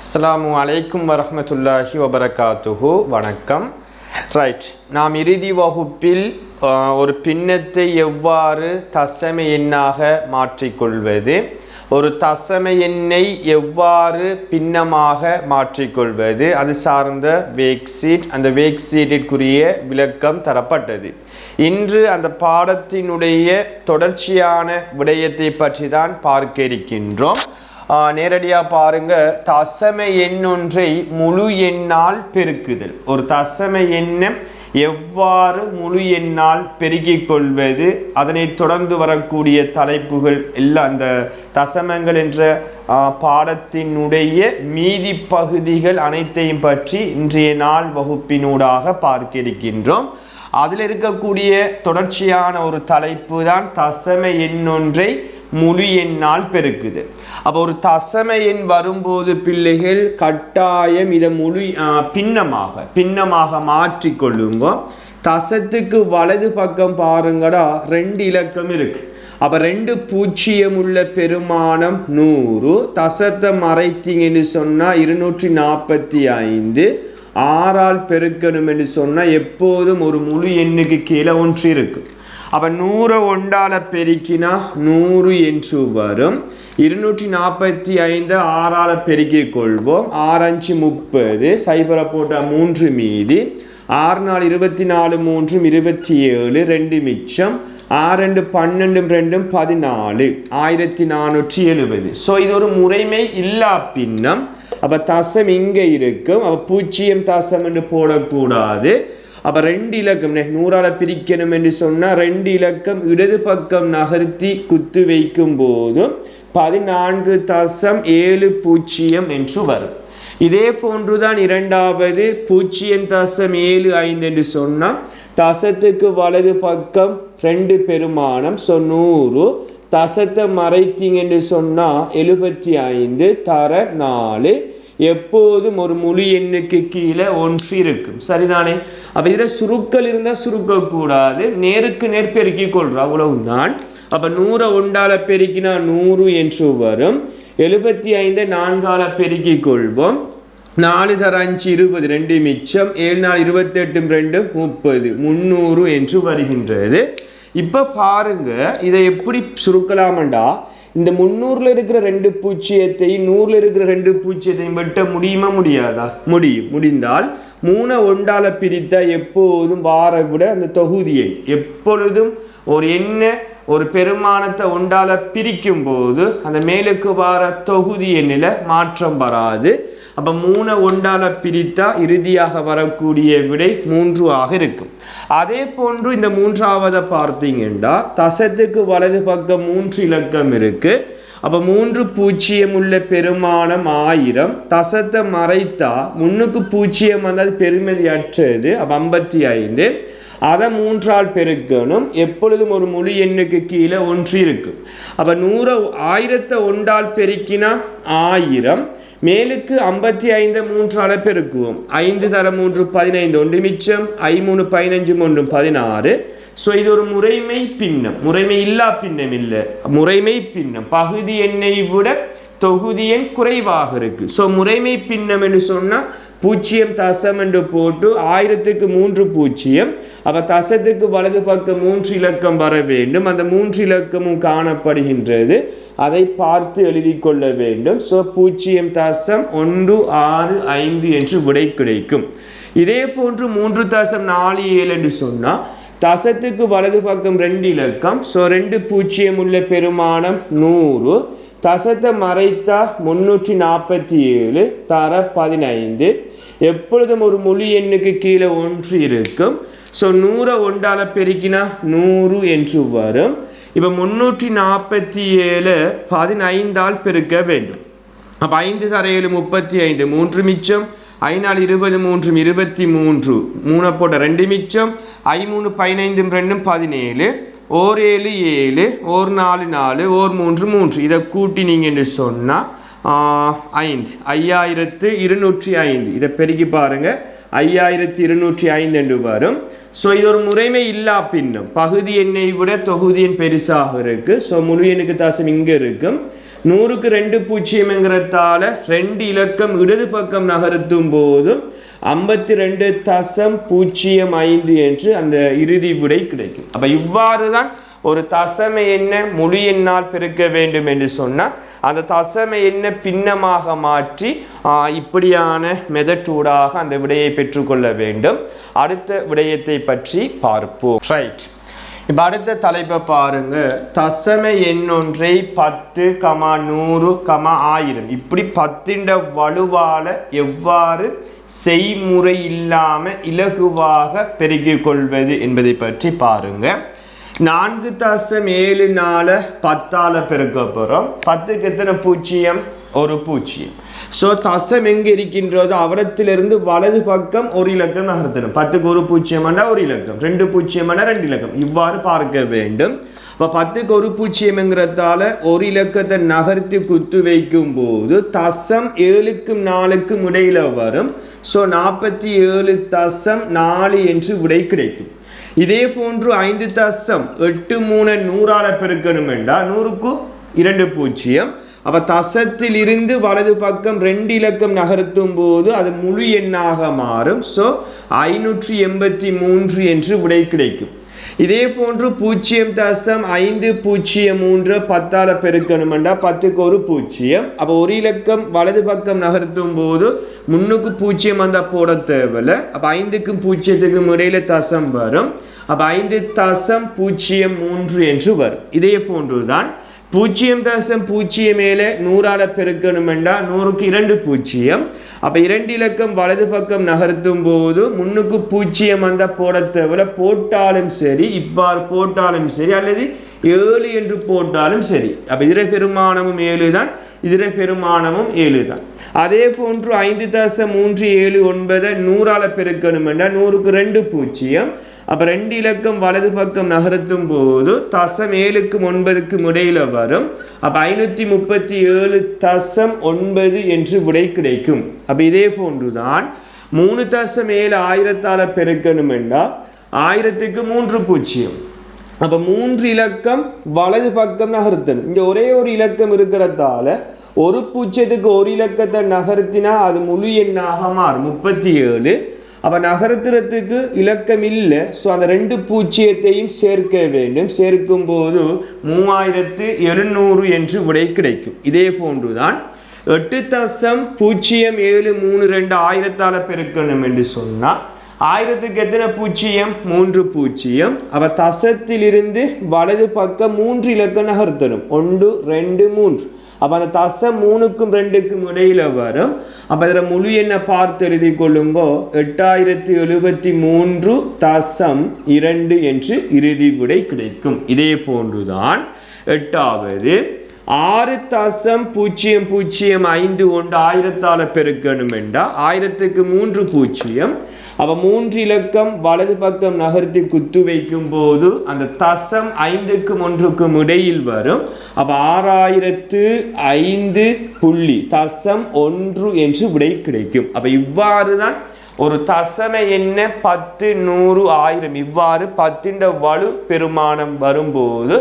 அஸ்ஸலாமு அலைக்கும் வரஹ்மத்துல்லாஹி வபரகாத்துஹு. வணக்கம். ரைட், நாம் இறுதி வகுப்பில் ஒரு பின்னத்தை எவ்வாறு தசம எண்ணாக மாற்றிக்கொள்வது, ஒரு தசம எண்ணை எவ்வாறு பின்னமாக மாற்றிக்கொள்வது, அது சார்ந்த வேக்ஷீட், அந்த வேக்ஷீட்டிற்குரிய விளக்கம் தரப்பட்டது. இன்று அந்த பாடத்தினுடைய தொடர்ச்சியான விடயத்தை பற்றி தான் பார்க்க இருக்கின்றோம். நேரடியாக பாருங்க, தசம எண் ஒன்றை முழு எண்ணால் பெருக்குதல். ஒரு தசம எண்ணை எவ்வாறு முழு எண்ணால் பெருக்கிக் கொள்வது, அதனை தொடர்ந்து வரக்கூடிய தலைப்புகள் எல்லாம் அந்த தசமங்கள் என்ற பாடத்தினுடைய மீதி பகுதிகள் அனைத்தையும் பற்றி இன்றைய நாள் வகுப்பினூடாக பார்க்க இருக்கின்றோம். அதில் இருக்கக்கூடிய தொடர்ச்சியான ஒரு தலைப்பு தான் தசம எண் ஒன்றை முழு எண்ணால் பெருக்குது. அப்போ ஒரு தசம எண் வரும்போது பிள்ளைகள் கட்டாயம் இதை முழு பின்னமாக மாற்றிக்கொள்ளுங்க. தசத்துக்கு வலது பக்கம் பாருங்கடா, 2 இலக்கம் இருக்கு. அப்போ 2 பூஜ்ஜியம் உள்ள பெருமானம் 100. தசத்தை மறைத்தீங்கன்னு சொன்னால் 245. 6ஆல் பெருக்கணும் என்று சொன்னால் எப்போதும் ஒரு முழு எண்ணுக்கு கீழே 1 இருக்கு. அப்போ 100 ஒன்றால் பெருக்கினா 100 என்று வரும். 245 6ஆல் பெருக்கிக் கொள்வோம். 6 5 30, சைபரை போட்டால் 3 மீதி. 6 4 24, 3 27, 2 மிச்சம். 6 2 12, 2 14, 1470. ஸோ இது ஒரு முறைமை இல்லா பின்னம். அப்போ தசம் இங்கே இருக்கும். அப்போ பூஜ்ஜியம் தசம் என்று போடக்கூடாது. அப்போ 2 இலக்கம் 100ஆல் பிரிக்கணும் என்று சொன்னால் 2 இலக்கம் இடது பக்கம் நகர்த்தி குத்து வைக்கும் போதும் 14.70 என்று வரும். இதே போன்றுதான் இரண்டாவது 0.75 என்று சொன்னால் தசத்துக்கு வலது பக்கம் 2 பெருமானம். ஸோ 100. தசத்தை மறைத்தீங்க என்று சொன்னால் 75 தர 4. எப்போதும் ஒரு முழு எண்ணுக்கு கீழே 1 இருக்கும். சரிதானே? அப்போ இதில் சுருக்கல் இருந்தால் சுருக்கக்கூடாது, நேருக்கு நேர் பெருக்கிக் கொள்றோம், அவ்வளவுதான். அப்போ 100 ஒன்றால் பெருக்கினா 100 என்று வரும். 75 4ஆல் பெருக்கிக் கொள்வோம். 4 தர 5 20, 2 மிச்சம். 7 4 28, 2 30, 300 என்று வருகின்றது. இப்போ பாருங்க, இதை எப்படி சுருக்கலாமண்டா, இந்த 300ல் இருக்கிற 2 பூஜ்ஜியத்தையும் 100ல் இருக்கிற 2 பூஜ்ஜியத்தையும் வெட்ட முடியுமா முடியாதா? முடிந்தால் 3 ஒன்றால் பிரித்தா எப்போதும் வார விட அந்த தொகுதியை எப்பொழுதும் ஒரு எண்ணை ஒரு பெருமானத்தை ஒன்றால் பிரிக்கும் போது அந்த மேலுக்கு வார தொகுதி எண்ணில் மாற்றம் வராது. அப்போ 3 ஒன்றால் பிரித்தா இறுதியாக வரக்கூடிய விடை 3 ஆக இருக்கும். அதே போன்று இந்த 3ஆவதை பார்த்தீங்கன்னா தசத்துக்கு வலது பக்கம் 3 இலக்கம் இருக்கு. அப்போ 3 பூஜ்ஜியம் உள்ள பெருமானம் 1000. தசத்தை மறைத்தா 3க்கு 0 வந்தால் பெருமதி அற்றது. அப்போ 55. அதை 3ஆல் பெருக்கணும். எப்பொழுதும் ஒரு முழு எண்ணுக்கு கீழே 1 இருக்கு. அப்போ 1000 ஒன்றால் பெருக்கினா 1000. மேலுக்கு 55 3ஆல் பெருக்குவோம். 5 தர 3 15, 1 மிச்சம். 5 3 15, 1 16. ஸோ இது ஒரு முறைமை பின்னம், முறைமை இல்லா பின்னம் இல்லை, முறைமை பின்னம். பகுதி எண்ணை விட தொகுதி எண் குறைவாக இருக்கு. ஸோ முறைமை பின்னம் என்று சொன்னால் 0 தசம் என்று போட்டு 1000க்கு 3 பூஜ்ஜியம். அப்போ தசத்துக்கு வலது பக்கம் 3 இலக்கம் வர வேண்டும். அந்த 3 இலக்கமும் காணப்படுகின்றது, அதை பார்த்து எழுதி கொள்ள வேண்டும். ஸோ 0.165 என்று விடை கிடைக்கும். இதே போன்று 3.47 என்று சொன்னால் தசத்துக்கு வலது பக்கம் 2 இலக்கம். ஸோ 2 பூஜ்ஜியம் உள்ள பெருமானம் 100. தசத்தை மறைத்தா 347 தர 15. எப்பொழுதும் ஒரு முழு எண்ணுக்கு கீழே 1 இருக்கும். ஸோ 100 ஒன்றால் பெருக்கினா 100 என்று வரும். இப்போ 347 15ஆல் பெருக்க வேண்டும். அப்போ 5 தர 7 35, 3 மிச்சம். 5 4 20, 3 23, 3 போட்ட 2 மிச்சம். 5 3 15, 2 17. 1 7 7, 1 4 4, 1 3 3. இதை கூட்டினீங்க என்று சொன்னால் 5205. இதை பெருக்கி பாருங்க, 5205 என்று வரும். ஸோ இது ஒரு முறைமை இல்லா பின்னம். பகுதி எண்ணை விட தொகுதி எண் பெருசாக இருக்கு. ஸோ முழு எண்ணுக்கு தசம் இங்கே இருக்கும். 100க்கு 2 பூஜ்ஜியம் என்கிறதால 2 இலக்கம் இடது பக்கம் நகர்த்தும் போது 52.05 என்று அந்த இறுதி விடை கிடைக்கும். அப்ப இவ்வாறு தான் ஒரு தசம எண்ணை முழு எண்ணால் பெருக்க வேண்டும் என்று சொன்னால் அந்த தசம எண்ணை பின்னமாக மாற்றி இப்படியான மெதட்டூடாக அந்த விடையை பெற்றுக்கொள்ள வேண்டும். அடுத்த விடயத்தை பற்றி பார்ப்போம். ரைட், இப்போ அடுத்த தலைப்பை பாருங்க. தசம எண்ணொன்றை 10, 100, 1000 இப்படி 10 வலுவால எவ்வாறு செய்முறை இல்லாம இலகுவாக பெருக்கிக் கொள்வது என்பதை பற்றி பாருங்க. 4.74 10ஆல பெருக்க போறோம். 10க்கு எத்தனை பூஜ்ஜியம்? ஒரு பூஜ்ஜியம். ஸோ தசம் எங்கே இருக்கின்றதோ அவரத்திலிருந்து வலது பக்கம் ஒரு இலக்கம் நகர்த்தணும். 10க்கு ஒரு பூஜ்ஜியம் ஒரு இலக்கம், 2 பூஜ்ஜியம் 2 இலக்கம், இவ்வாறு பார்க்க வேண்டும். இப்போ 10க்கு ஒரு பூஜ்ஜியம்ங்கிறதால ஒரு இலக்கத்தை நகர்த்தி குத்து வைக்கும் போது தசம் 7க்கும் 4க்கும் இடையில வரும். ஸோ 47.4 என்று விடை கிடைக்கும். இதே போன்று 5.83 100ஆல பெருக்கணும் என்றால் 100க்கு 2 பூஜ்ஜியம். அப்ப தசத்தில் இருந்து வலது பக்கம் 2 இலக்கம் நகர்த்தும் போது அது முழு எண்ணாக மாறும். ஸோ 583 என்று விடை கிடைக்கும். இதே போன்று 0.503 10ஆல பெருக்கணும் என்றால் 10க்கு ஒரு பூஜ்ஜியம். அப்போ ஒரு இலக்கம் வலது பக்கம் நகர்த்தும் போது 3க்கு பூஜ்ஜியம் அந்த போட தேவையில்லை. அப்போ 5க்கும் 0க்கும் இடையில தசம் வரும். அப்போ 5.03 என்று வரும். இதே போன்றுதான் 0.0 மேலே 100ஆல பெருக்கணும் என்றால் 100க்கு 2 பூஜ்ஜியம். அப்ப 2 இலக்கம் வலது பக்கம் நகர்த்தும் போது 3க்கு பூஜ்ஜியம் அந்த போட தேவையில்லை. போட்டாலும் சரி, இவ்வாறு போட்டாலும் சரி, அல்லது 7 என்று போட்டாலும் சரி. அப்ப இதர பெருமானமும் 7 தான், இதர பெருமானமும் 7 தான். அதே போன்று 5.379 100ஆல பெருக்கணும் என்றால் 100க்கு 2 பூஜ்ஜியம். அப்ப 2 இலக்கம் வலது பக்கம் நகர்த்தும் போது தசம் 7க்கும் 9க்கும் இடையில வரும். அப்ப 537.9 என்று விடை கிடைக்கும். அப்ப இதே போன்றுதான் 3.7 1000ஆல பெருக்கணும் என்றால் 1000க்கு 3 பூஜ்ஜியம். அப்ப 3 இலக்கம் வலது பக்கம் நகர்த்தணும். இங்க ஒரே ஒரு இலக்கம் இருக்கிறதால ஒரு பூஜ்ஜியத்துக்கு ஒரு இலக்கத்தை நகர்த்தினா அது முழு எண்ணாக மாறும் 37. அப்ப நகர்த்துறதுக்கு இலக்கம் இல்லை. ஸோ அந்த 2 பூஜ்ஜியத்தையும் சேர்க்க வேண்டும். சேர்க்கும் போது 3700 என்று விடை கிடைக்கும். இதே போன்றுதான் 8.0732 1000ஆல பெருக்கணும் என்று சொன்னா 1000க்கு எத்தனை பூஜ்ஜியம்? 3 பூஜ்ஜியம். அப்ப தசத்தில் இருந்து வலது பக்கம் 3 இலக்கம் நகர்த்தணும். 1 2 3. அப்ப அந்த தசம் 3க்கும் 2க்கும் இடையில வரும். அப்ப இதுல முழு எண்ணை பார்த்து எழுதி கொள்ளுங்கோ. 8073.2 என்று இறுதி விடை கிடைக்கும். இதே போன்றுதான் 8வது 6.005 1000ஆல பெருக்கணும் என்றால் 1000க்கு 3 பூஜ்ஜியம். அப்ப 3 இலக்கம் வலது பக்கம் நகர்த்தி குத்து வைக்கும் போது அந்த தசம் 5க்கும் 1க்கும் இடையில் வரும். அப்ப 6005 புள்ளி தசம் 1 என்று விடை கிடைக்கும். அப்ப இவ்வாறு தான் ஒரு தசம எண்ண 10 100 1000 இவ்வாறு 10 வலு பெருமானம் வரும்போது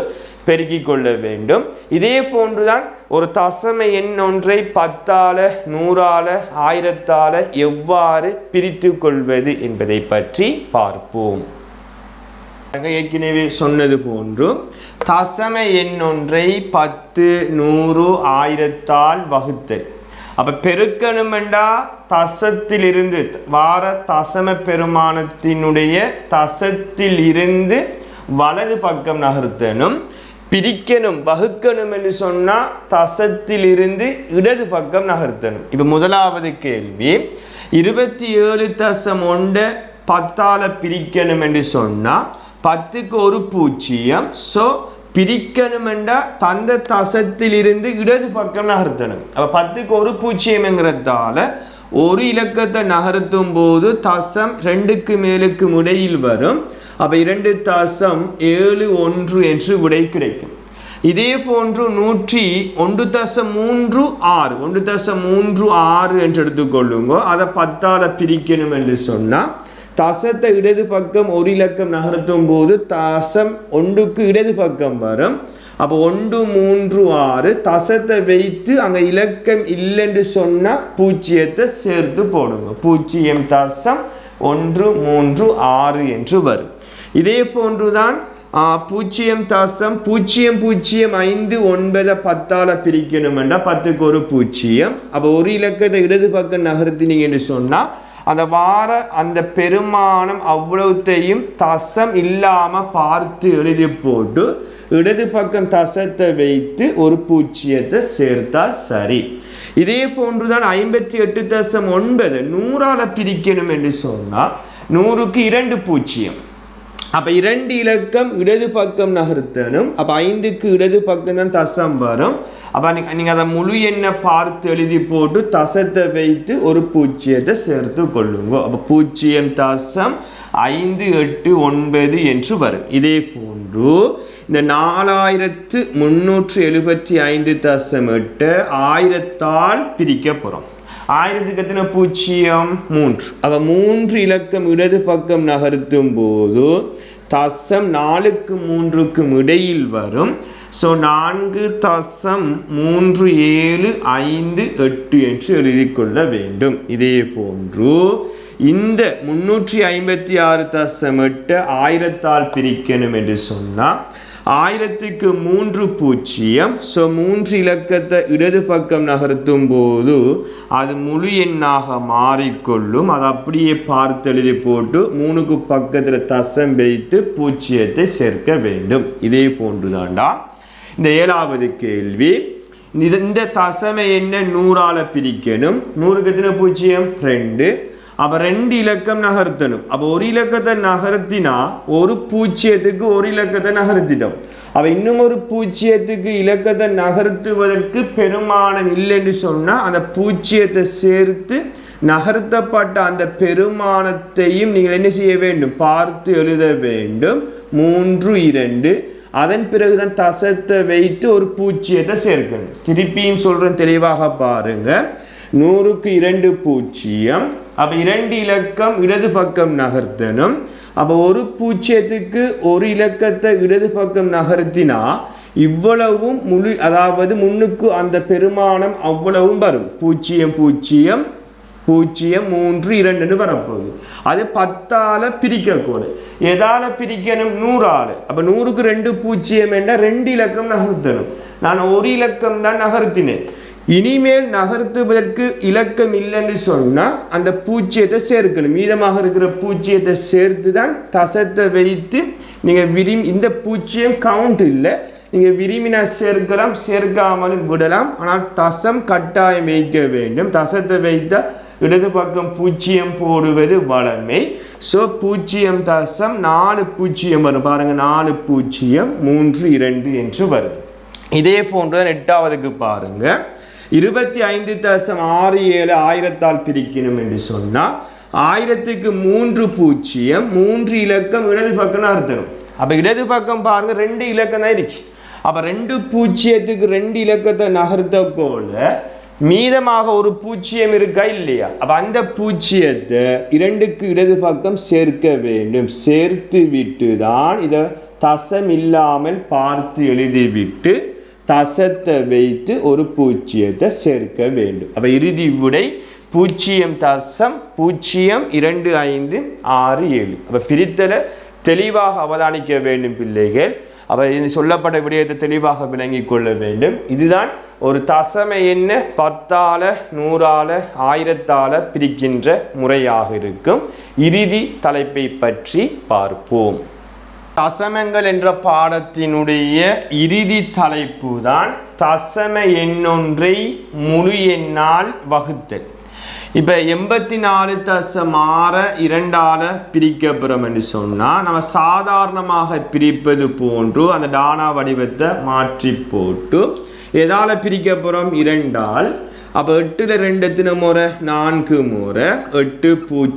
பெருக்கிக் கொள்ள வேண்டும். இதே போன்றுதான் ஒரு தசம எண் ஒன்றை 10ஆல 100ஆல 1000ஆல எவ்வாறு பிரித்து கொள்வது என்பதை பற்றி பார்ப்போம். ஏற்கனவே சொன்னது போன்று தசம எண் ஒன்றை 10 100 1000ஆல் வகுத்தல். அப்ப பெருக்கணும் என்றா தசத்தில் இருந்து வார தசம பெருமானத்தினுடைய தசத்தில் இருந்து வலது பக்கம் நகர்த்தணும். பிரிக்கணும் வகுக்கணும் என்று சொன்னா தசத்தில் இருந்து இடது பக்கம் நகர்த்தணும். இப்ப முதலாவது கேள்வி 27.1 10ஆல பிரிக்கணும் என்று சொன்னா 10க்கு ஒரு பூஜ்ஜியம். ஸோ பிரிக்கணும் என்றா தந்த தசத்தில் இருந்து இடது பக்கம் நகர்த்தணும். அப்ப 10க்கு ஒரு பூஜ்ஜியம்ங்கிறதால ஒரு இலக்கத்தை நகர்த்தும் போது தசம் 2க்கு மேலுக்கு இடையில் வரும். அப்ப 2.71 என்று விடை கிடைக்கும். இதே போன்று 101.36 என்று எடுத்துக்கொள்ளுங்க. அதை 10ஆல பிரிக்கணும் என்று சொன்னா தசத்தை இடது பக்கம் ஒரு இலக்கம் நகர்த்தும் போது தசம் ஒன்றுக்கு இடது பக்கம் வரும். அப்போ 1 3 6 தசத்தை வைத்து அங்கே இலக்கம் இல்லைன்னு சொன்னால் பூஜ்ஜியத்தை சேர்த்து போடுங்க. 0.136 என்று வரும். இதே போன்றுதான் 0.0059 10 பிரிக்கணும்னா 10க்கு ஒரு 0. அப்போ ஒரு இலக்கத்தை இடது பக்கம் நகர்த்தினீங்கன்னு சொன்னால் அந்த வார அந்த பெருமானம் அவ்வளவுத்தையும் தசம் இல்லாமல் பார்த்து எழுதி போட்டு இடது பக்கம் தசத்தை வைத்து ஒரு 0 சேர்த்தால் சரி. இதே போன்றுதான் 58.9 100ஆல் பிரிக்கணும் என்று சொன்னால் 100க்கு 2 0. அப்போ 2 இலக்கம் இடது பக்கம் நகர்த்தணும். அப்போ 5க்கு இடது பக்கம் தான் தசம் வரும். அப்போ நீங்கள் அதை முழு எண்ணை பார்த்து எழுதி போட்டு தசத்தை வைத்து ஒரு 0 சேர்த்து கொள்ளுங்க. அப்போ 0.589 என்று வரும். இதே போன்று இந்த 4375.8 1000ஆல் பிரிக்க போகிறோம். 1000க்கு எத்தனை 0 3. அப்போ 3 இலக்கம் இடது பக்கம் நகர்த்தும் போது தசம் 4க்கு 3க்கும் இடையில் வரும். ஸோ 4.3758 என்று எழுதி கொள்ள வேண்டும். இதே போன்று இந்த 356.8 1000ஆல் பிரிக்கணும் என்று சொன்னால் 1000க்கு 3 0. ஸோ 3 இலக்கத்தை இடது பக்கம் நகர்த்தும் போது அது முழு எண்ணாக மாறிக்கொள்ளும். அதை அப்படியே பார்த்து எழுதி போட்டு 3க்கு பக்கத்தில் தசம் வைத்து 0 சேர்க்க வேண்டும். இதே போன்றுதான்டா இந்த 7வது கேள்வி. இந்த தசமை என்ன 100ஆல் பிரிக்கணும். 100க்கு எத்தனை 0 2. அப்போ 2 இலக்கம் நகர்த்தணும். அப்போ ஒரு இலக்கத்தை நகர்த்தினா ஒரு 0க்கு ஒரு இலக்கத்தை நகர்த்திட்டோம். அப்போ இன்னும் ஒரு 0க்கு இலக்கத்தை நகர்த்துவதற்கு பெருமானம் இல்லைன்னு சொன்னால் அந்த 0 சேர்த்து நகர்த்தப்பட்ட அந்த பெருமானத்தையும் நீங்கள் என்ன செய்ய வேண்டும்? பார்த்து எழுத வேண்டும். 3 2. அதன் பிறகுதான் தசத்தை வைத்து ஒரு 0 சேர்க்கணும். திருப்பியும் சொல்கிறேன், தெளிவாக பாருங்க. 100க்கு 2 0. அப்போ 2 இலக்கம் இடது பக்கம் நகர்த்தணும். அப்போ ஒரு 0க்கு ஒரு இலக்கத்தை இடது பக்கம் நகர்த்தினா இவ்வளவும் முழு, அதாவது முன்னுக்கு அந்த பெருமானம் அவ்வளவும் வரும். 0 0 0 3 2 வரப்போகுது. அது 10ஆல் பிரிக்கக்கூடாது. எதால பிரிக்கணும்? 100ஆல். அப்போ 100க்கு 2 0 என்ற 2 இலக்கம் நகர்த்தணும். நான் ஒரு இலக்கம் தான் நகர்த்தினேன். இனிமேல் நகர்த்துவதற்கு இலக்கம் இல்லைன்னு சொன்னால் அந்த 0 சேர்க்கணும். மீதமாக இருக்கிற 0 சேர்த்து தான் தசத்தை வைத்து நீங்கள் இந்த 0 கவுண்ட் இல்லை. நீங்கள் விரும்பினா சேர்க்கலாம், சேர்க்காமலும் விடலாம். ஆனால் தசம் கட்டாயம் வைக்க வேண்டும். தசத்தை வைத்தால் இடது பக்கம் 0 போடுவது வழமை. ஸோ 0.4 0 வரும். பாருங்கள், 4 0 3 2 என்று வருது. இதே போன்று 8வதுக்கு பாருங்க. 25.67 1000ஆல் பிரிக்கணும் என்று சொன்னால் 1000க்கு 3 0. 3 இலக்கம் இடது பக்கம் நகர்த்தணும். அப்போ இடது பக்கம் பாருங்க 2 இலக்கம் தான் இருக்கு. அப்போ 2 0க்கு 2 இலக்கத்தை நகர்த்தக்கோல மீதமாக ஒரு 0 இருக்கா இல்லையா? அப்போ அந்த 0த்தை 2க்கு இடது பக்கம் சேர்க்க வேண்டும். சேர்த்து விட்டு தான் இதை தசம் இல்லாமல் பார்த்து எழுதிவிட்டு தசத்தை வைத்து ஒரு 0 சேர்க்க வேண்டும். அப்போ இறுதி விடை 0.02567. அப்போ பிரித்தலை தெளிவாக அவதானிக்க வேண்டும் பிள்ளைகள். அப்போ இது சொல்லப்பட்ட விடயத்தை தெளிவாக விளங்கிக் கொள்ள வேண்டும். இதுதான் ஒரு தசமை என்ன 10ஆல் 100ஆல் 1000ஆல் பிரிக்கின்ற முறையாக இருக்கும். இறுதி தலைப்பை பற்றி பார்ப்போம். தசமங்கள் என்ற பாடத்தினுடைய இறுதி தலைப்பு தான் தசம எண்ணொன்றை முழு எண்ணால் வகுத்தல். இப்போ 84.62 பிரிக்கப்புறம் என்று சொன்னால் நம்ம சாதாரணமாக பிரிப்பது போன்று அந்த டானா வடிவத்தை மாற்றி போட்டு எதால் பிரிக்கப்புறம் 2ஆல். அப்போ 8ல் 2 எத்தனை முறை? 4 முறை. 8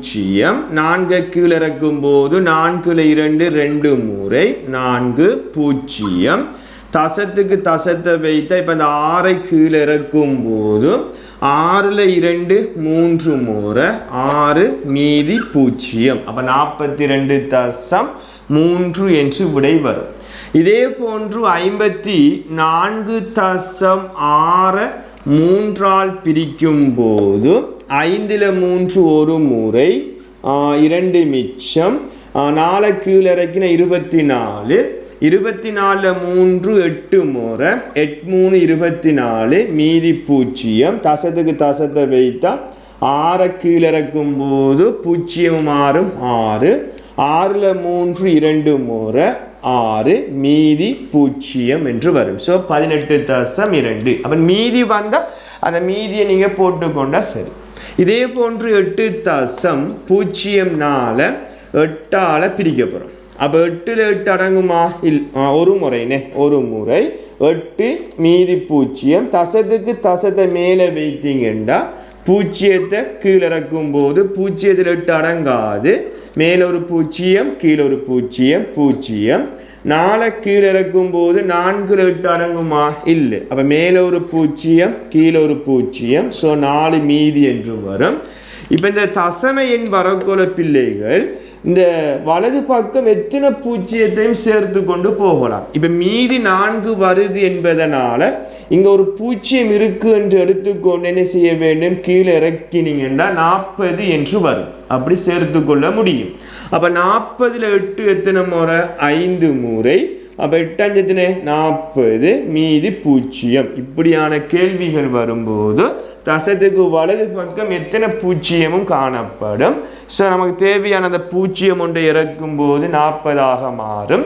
0. 4 கீழே இறக்கும் போது 4ல் 2 2 முறை 4 0. தசத்துக்கு தசத்தை வைத்தா இப்போ இந்த 6 கீழே இறக்கும் போது 6ல் 2 3 முறை 6 மீதி 0. அப்போ 42.3 என்று விடை வரும். இதே போன்று 54.6 3ஆல் பிரிக்கும் போது 5ல் 3 ஒரு முறை 2 மிச்சம் 4 கீழே இறக்கின 24 24ல் 3 8 முறை 8 3 24 மீதி 0. தசத்துக்கு தசத்தை வைத்தா 6 கீழே இறக்கும் போது 0 மாறும் 6 6ல் 3 2 முறை 6 மீதி 0 என்று வரும். ஸோ 18.2. அப்போ மீதி வந்தால் அந்த மீதியை நீங்கள் போட்டுக்கொண்டா சரி. இதே போன்று 8.04 8ஆல் பிரிக்க போகிறோம். அப்போ 8ல் 8 அடங்குமா? ஒரு முறைனே ஒரு முறை 8 மீதி 0. தசத்துக்கு தசத்தை மேலே வைத்தீங்கன்னா 0த்தை கீழே இறக்கும் போது 0ல் 8 அடங்காது. மேலே ஒரு 0 கீழே ஒரு 0 0. 4 கீழே இறக்கும் போது 4ல் 8 அடங்குமா? இல்லை. அப்போ மேலே ஒரு 0 கீழே ஒரு 0. ஸோ 4 மீதி என்று வரும். இப்போ இந்த தசம எண் வரக்கோல பிள்ளைகள் இந்த வலது பக்கம் எத்தனை 0த்தையும் சேர்த்து கொண்டு போகலாம். இப்போ மீதி 4 வருது என்பதனால இங்கே ஒரு 0 இருக்கு என்று எடுத்துக்கொண்டு என்ன செய்ய வேண்டும்? கீழே இறக்கினீங்கன்னா 40 என்று வரும். அப்படி சேர்த்து கொள்ள முடியும். அப்போ 40ல் 8 எத்தனை முறை? 5 முறை. அப்போ 8 5 எத்தனை? 40 மீதி 0. இப்படியான கேள்விகள் வரும்போது தசத்துக்கு வலது பக்கம் எத்தனை 0ம் காணப்படும். ஸோ நமக்கு தேவையான அந்த 0 ஒன்றை இறக்கும் போது 40ஆக மாறும்.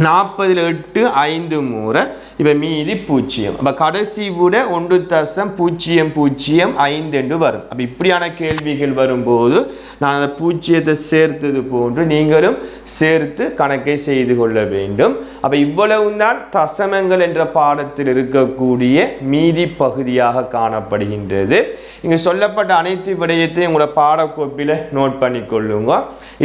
40ல் 8 5 முறை. இப்போ மீதி 0. அப்போ கடைசி விட 1.005 என்று வரும். அப்போ இப்படியான கேள்விகள் வரும்போது நான் அந்த 0த்தை சேர்த்தது போன்று நீங்களும் சேர்த்து கணக்கை செய்து கொள்ள வேண்டும். அப்போ இவ்வளவு தான் தசமங்கள் என்ற பாடத்தில் இருக்கக்கூடிய மீதி பகுதியாக காணப்படுகின்றது. இங்கு சொல்லப்பட்ட அனைத்து விடயத்தையும் உங்களோட பாடக்கோப்பில் நோட் பண்ணிக்கொள்ளுங்க.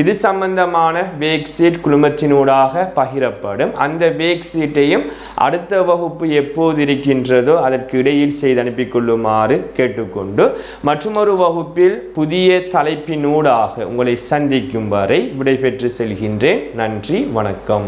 இது சம்பந்தமான வேக் சீட் குழுமத்தினூடாக பகிரப்படும். அந்த வேக் சீட்டையும் அடுத்த வகுப்பு எப்போது இருக்கின்றதோ அதற்கு இடையில் செய்து அனுப்பிக் கொள்ளுமாறு கேட்டுக்கொண்டு மற்றொரு வகுப்பில் புதிய தலைப்பினூடாக உங்களை சந்திக்கும் வரை விடைபெற்று செல்கின்றேன். நன்றி, வணக்கம்.